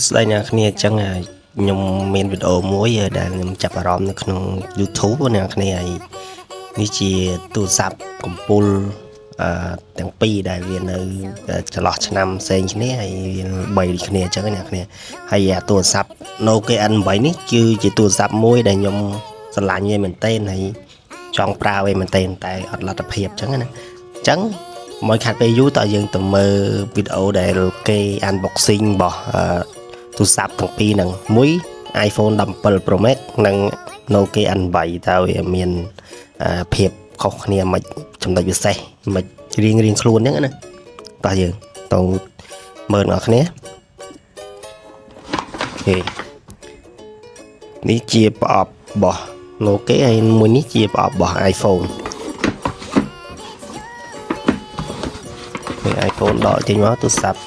ស្ដីអ្នកគ្នាអញ្ចឹងខ្ញុំមានវីដេអូមួយដែលខ្ញុំចាប់អារម្មណ៍នៅក្នុង YouTube អ្នកគ្នាហើយនេះជាទូរស័ព្ទកំពូលទាំងពីរដែលវានៅចន្លោះឆ្នាំផ្សេងគ្នាហើយវា3ដូចគ្នាអញ្ចឹងអ្នកគ្នាហើយទូរស័ព្ទ Nokia N8 នេះគឺជាទូរស័ព្ទមួយដែលខ្ញុំស្រឡាញ់វាមែនទែនហើយចង់ប្រើវាមែនទែនតែអត់លទ្ធភាពអញ្ចឹងណាអញ្ចឹងមកខាត់ពេលយូរតើយើងទៅមើលវីដេអូដែលគេ unboxing របស់ទូរស័ព្ទទាំងពីរហ្នឹងមួយ iPhone 17 Pro Max និង Nokia N8 តើវាមានភាពខុសគ្នាមិនចំណុចពិសេសមិនរៀងខ្លួនអញ្ចឹងណាតោះយើងទៅមើលអ្នកគ្នាអូខេនេះជាប្រអប់របស់ Nokia ហើយមួយនេះជាប្រអប់របស់ iPhone iPhone ដកចេញមកទូរស័ព្ទ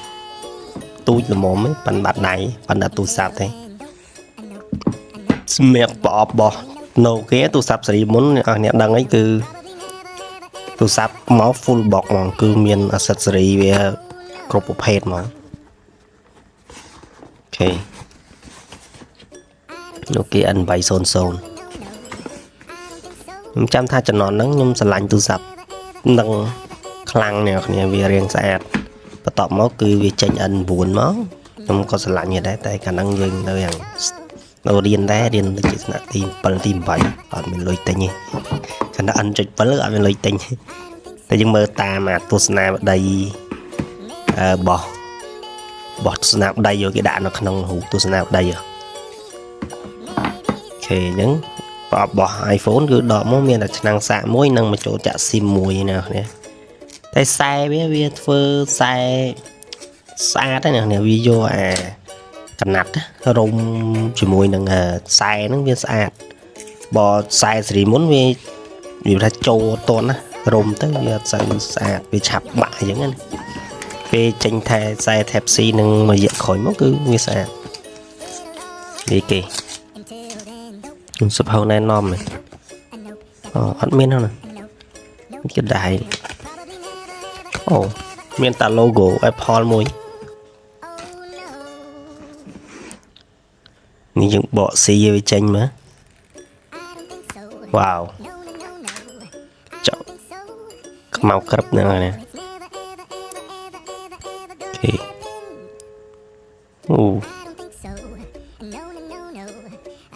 ទូចល្មមទេប៉ិនបាត់ដៃប៉ិនដល់ទូរស័ព្ទទេសម្រាប់ប្រអប់របស់ Nokia ទូរស័ព្ទស៊េរីមុនអ្នកដឹងអីគឺទូរស័ព្ទមក full box ហ្មងគឺមាន accessory វាគ្រប់ប្រភេទហ្មងអូខេ Nokia N800 ខ្ញុំចាំថាចំណន់ហ្នឹងខ្ញុំស្រឡាញ់ទូរស័ព្ទនឹងខ្លាំងអ្នកគ្នាវារាងស្អាតបន្ទាប់មកគឺវាចេញ N9 មកខ្ញុំក៏ស្រឡាញ់វាដែរតែកាលហ្នឹងយើងនៅយ៉ាងនៅរៀនដែររៀនទៅជាថ្នាក់ទី7ទី8អត់មានលុយទិញទេខណៈ N7 អត់មានលុយទិញតែយើងមើលតាមទស្សនាវដ្តីរបស់ទស្សនាវដ្តីយកគេដាក់នៅក្នុងរូបទស្សនាវដ្តីអូខេអញ្ចឹងប្រអប់របស់ iPhone គឺដកមកមានតែឆ្នាំងសាកមួយនិងបញ្ចូលចាក់ SIM មួយណាគ្នាតែខ្សែវាធ្វើខ្សែស្អាតហ្នឹងអ្នកវាយកកណាត់រុំជាមួយនឹងខ្សែហ្នឹងវាស្អាតបើខ្សែស៊េរីមុនវាថាចូលអត់តន់ណារុំទៅវាអត់សូវស្អាតវាឆាប់បាក់អញ្ចឹងណាពេលចេញតែខ្សែ Type C នឹងមួយរយៈក្រោយមកគឺវាស្អាតនេះគេខ្ញុំសុភៅណែនាំអត់មានហ្នឹងណាគេដែរអូមានតា logo Apple មួយនេះយើងបកស៊ីវាចេញមើលវ៉ាវចុះខ្មៅក្រឹបហ្នឹងហើយណាអូខេអូ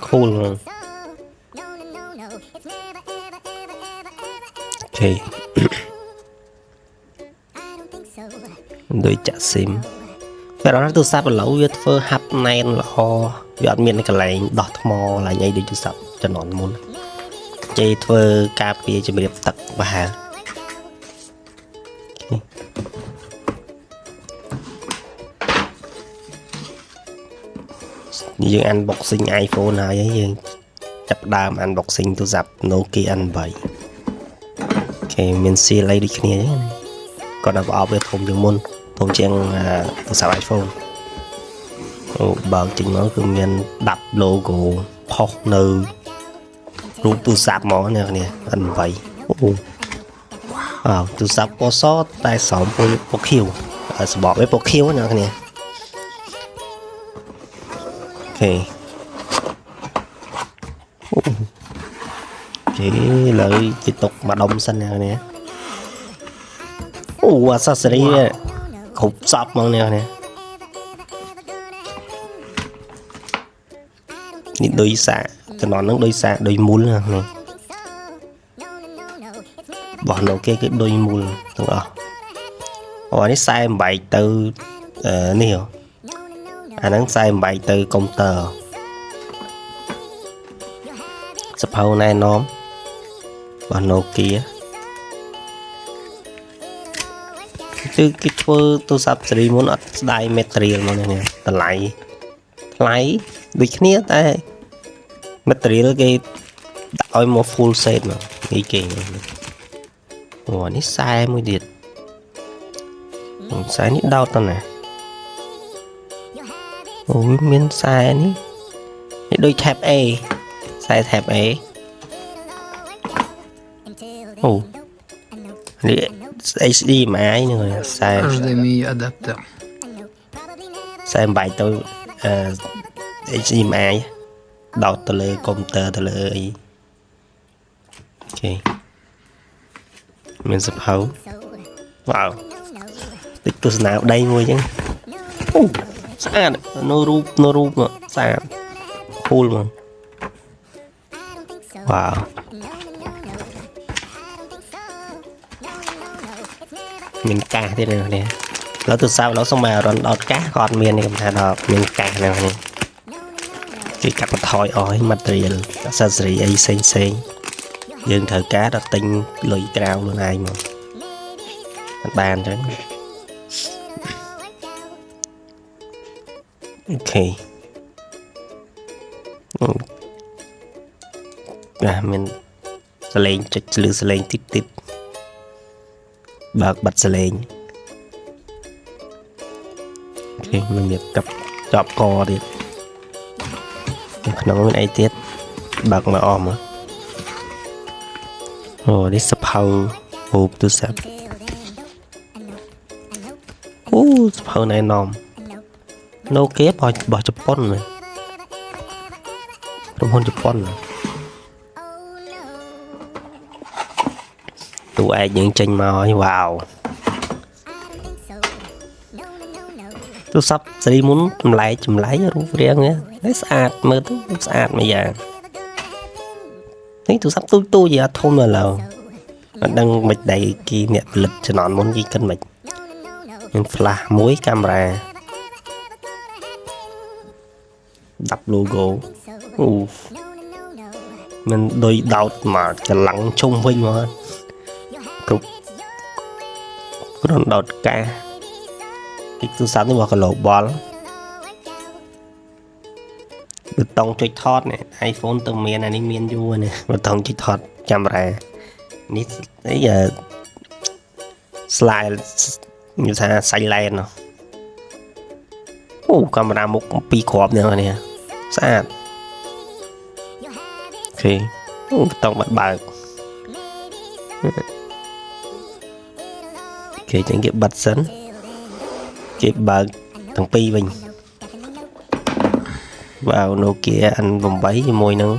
cool អូខេដូចចាក់ SIM តែដល់ទូរស័ព្ទឥឡូវវាធ្វើហាប់ណែនល្អវាអត់មានកន្លែងដោះថ្មកន្លែងអីដូចទូរស័ព្ទជំនាន់មុនជ័យធ្វើការពារជំរាបទឹកប្រហែលយើង unboxing iPhone ហើយយើងចាប់ដើម unboxing ទូរស័ព្ទ Nokia N8 អូខេមានស៊ីលអីដូចគ្នាហ្នឹងគាត់ដល់ប្រអប់វាធំជាងមុនធំជាងទូរស័ព្ទ iPhone អូបើកចេញមកគឺមាន10 logo ផុសនៅរូបទូរស័ព្ទមកនេះគ្នា N8 អូទូរស័ព្ទពណ៌សតែស្រោមពណ៌ខៀវសបកវាពណ៌ខៀវណាគ្នាអូខេគេលើគេຕົកម្ដុំសិនណាគ្នាអូអាសាសេរីគ្រប់សពមកនេះនេះដូចសាតំណហ្នឹងដូចសាដូចមូលណានេះបោះ Nokia គឺដូចមូលទាំងអស់អូនេះខ្សែបំបែកទៅនេះអាហ្នឹងខ្សែបំបែកទៅកុំព្យូទ័រសភៅណែនាំរបស់ Nokia គឺគេធ្វើទូរស័ព្ទស៊េរីមុនអត់ស្ដាយ material មកនេះតម្លៃថ្លៃដូចគ្នាតែ material គេដាក់ឲ្យមក full set មកនេះគេអូនេះខ្សែមួយទៀតខ្សែនេះដោតទៅណាអូមានខ្សែនេះដូច Type A ខ្សែ Type A អូនេះ HDMI នឹងខ្សែ HDMI adapter ខ្សែបំបែកទៅ HDMI ដោតទៅលើកុំព្យូទ័រទៅលើអីអូខេមានសភៅវ៉ាវតិចទស្សនាដៃមួយចឹងអូស្អាតនៅរូបស្អាត cool ហ្មងវ៉ាវមានកាសទៀតនេះឡើយទូរស័ព្ទឡើយសុំឲ្យរនដោតកាសក៏អត់មានទេកំថាដល់មានកាសហ្នឹងនេះគេកាត់បន្ថយអស់ material accessory អីផ្សេងយើងត្រូវការដល់ទិញលុយក្រៅខ្លួនឯងមកបានអញ្ចឹងអូខេមានសលេងចុចលឺសលេងតិចបើកបាត់សលេងអូខេមានកាប់ចប់កទៀតក្នុងមានអីទៀតបើកមកអស់មកអូនេះសភៅរូបទូរស័ព្ទអូសភៅណែនាំណូគីរបស់ជប៉ុនក្រុមហ៊ុនជប៉ុនតួឯកយើងចេញមកហើយវ៉ាវទូរស័ព្ទស៊េរីមុនចម្លែករូបរាងនេះស្អាតមើលទៅស្អាតមួយយ៉ាងនេះទូរស័ព្ទទូចៗធំដល់ឡើយអត់ដឹងមិនដៃគេអ្នកផលិតជំនាន់មុនគេគិតមិនមាន flash មួយកាមេរ៉ា10 logo អូមិនដូចដោតមកច្រឡឹងជុំវិញមកគ្រប់គ្រាន់ដោតកាសទីទូរស័ព្ទនេះរបស់ Global ប៊ូតុងចុចថតនេះ iPhone ទៅមានអានេះមានយូរនេះប៊ូតុងចុចថតកាមេរ៉ានេះអីslide និយាយថា silent អូកាមេរ៉ាមុខពីរគ្រាប់នេះស្អាតអូខេអូប៊ូតុងបើកគេចឹងគេបិទសិនគេបើកទាំងពីរវិញវ៉ាវ Nokia N8 ជាមួយនឹង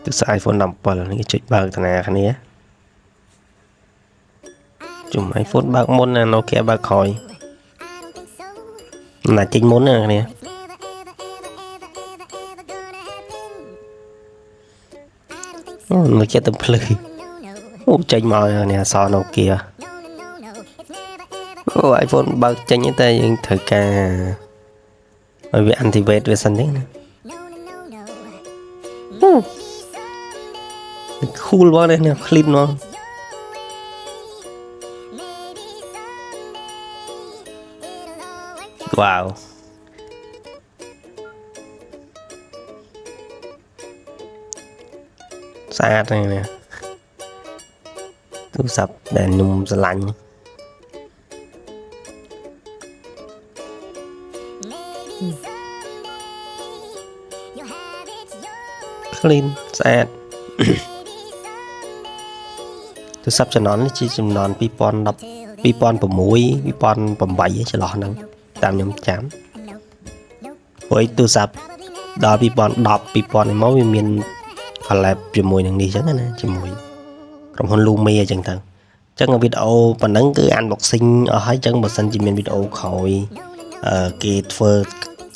ទូរស័ព្ទ iPhone 17 នេះចុចបើកតាគ្នាជុំ iPhone បើកមុនណា Nokia បើកក្រោយណាចេញមុនណាគ្នាអូ Nokia ទៅភ្លឺអូចេញមកនេះអស Nokia អូ iPhone បើកចេញតែយើងត្រូវការឲ្យវា activate វាសិនទេណាអូ cool បងនេះ clean មកវ៉ាវស្អាតណាស់ទូរស័ព្ទដែលខ្ញុំស្រឡាញ់clean ស្អាតទូរស័ព្ទជំនាន់នេះជាជំនាន់2010 2006 2008 ចន្លោះហ្នឹងតាមខ្ញុំចាំព្រោះទូរស័ព្ទដល់2010 2000នេះមកវាមាន collab ជាមួយនឹងនេះអញ្ចឹងណាជាមួយក្រុមហ៊ុន Lumia អញ្ចឹងទៅអញ្ចឹងវីដេអូប៉ុណ្ណឹងគឺ unboxing អស់ហើយអញ្ចឹងបើសិនជាមានវីដេអូក្រោយគេធ្វើ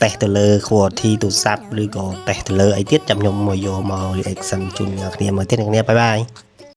តេស្តទៅលើ quality ទូរស័ព្ទឬក៏តេស្តទៅលើអីទៀតចាំខ្ញុំមកយកមក reaction ជូនអ្នកគ្នាមើលទៀតអ្នកគ្នាបាយបាយ